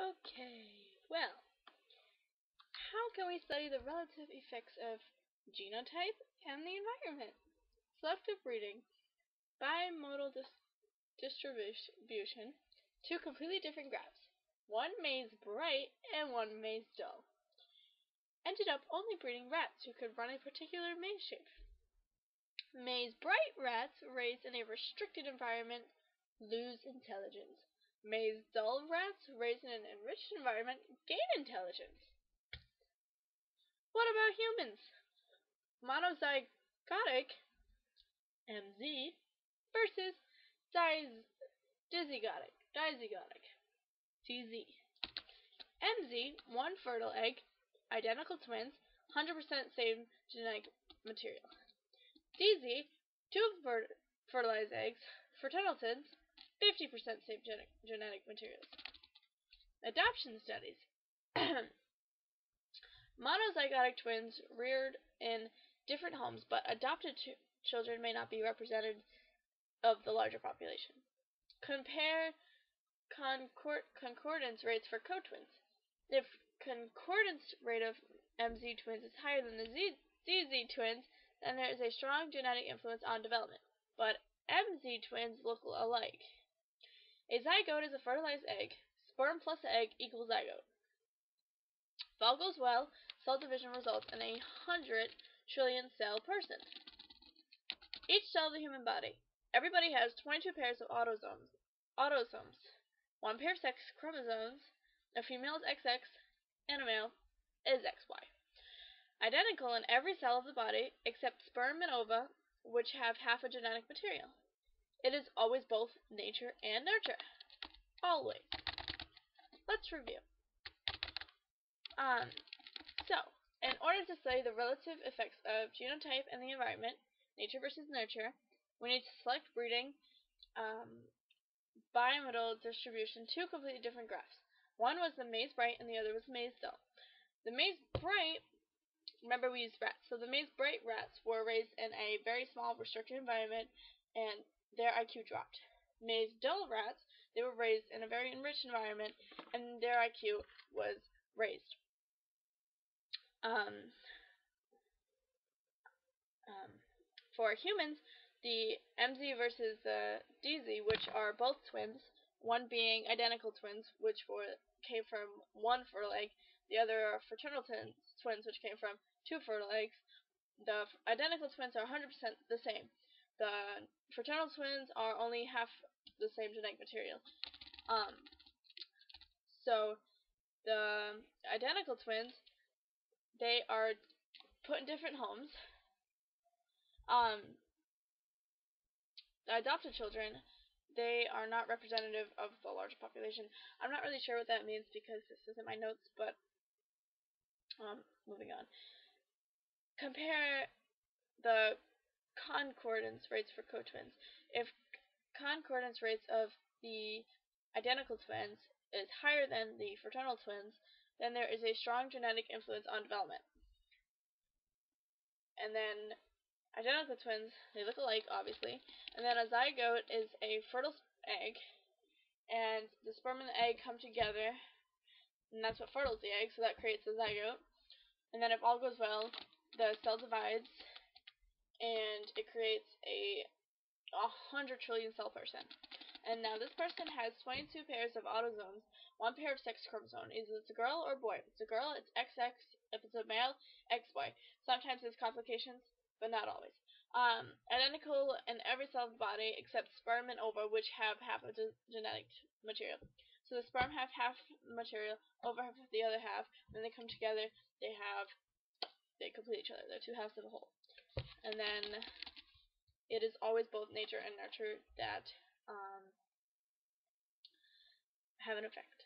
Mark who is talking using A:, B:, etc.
A: Okay, well, how can we study the relative effects of genotype and the environment? Selective breeding, bimodal distribution, two completely different graphs, one maize bright and one maize dull, ended up only breeding rats who could run a particular maize shape. Maize bright rats raised in a restricted environment lose intelligence. Maize dull rats raised in an enriched environment gain intelligence. What about humans? Monozygotic MZ versus dizygotic TZ. MZ, one fertile egg, identical twins, 100% same genetic material. DZ, two fertilized eggs, fraternal twins, 50% same genetic materials. Adoption studies. Monozygotic twins reared in different homes, but adopted children may not be representative of the larger population. Compare concordance rates for co-twins. If concordance rate of MZ twins is higher than the ZZ twins, then there is a strong genetic influence on development. But MZ twins look alike. A zygote is a fertilized egg. Sperm plus egg equals zygote. If all goes well, cell division results in a 100 trillion cell person. Each cell of the human body. Everybody has 22 pairs of autosomes. One pair of sex chromosomes. A female is XX and a male is XY. Identical in every cell of the body except sperm and ova, which have half a genetic material. It is always both nature and nurture. Always. Let's review. So, in order to study the relative effects of genotype and the environment, nature versus nurture, we need to select breeding, bimodal distribution, two completely different graphs. One was the maize bright and the other was maize dull. The maize bright, remember we used rats, so the maize bright rats were raised in a very small restricted environment and their IQ dropped. Maize dull rats, they were raised in a very enriched environment and their IQ was raised. For humans, the MZ versus the DZ, which are both twins, one being identical twins, which came from one fertile egg, the other are fraternal twins, which came from two fertile eggs. The identical twins are 100% the same. The fraternal twins are only half the same genetic material. So the identical twins, they are put in different homes. The adopted children, they are not representative of the larger population. I'm not really sure what that means because this isn't my notes, but moving on. Compare the concordance rates for co-twins. If concordance rates of the identical twins is higher than the fraternal twins, then there is a strong genetic influence on development. And then identical twins, they look alike, obviously. And then a zygote is a fertile egg, and the sperm and the egg come together, and that's what fertiles the egg, so that creates a zygote. And then if all goes well, the cell divides, and it creates a 100 trillion cell person. And now this person has 22 pairs of autosomes, one pair of sex chromosomes. Either it's a girl or a boy. If it's a girl, it's XX. If it's a male, XY. Sometimes there's complications, but not always. Identical in every cell of the body except sperm and ova, which have half of the genetic material. So the sperm have half the material, ova have the other half. When they come together, they complete each other. They're two halves of a whole. And then it is always both nature and nurture that have an effect.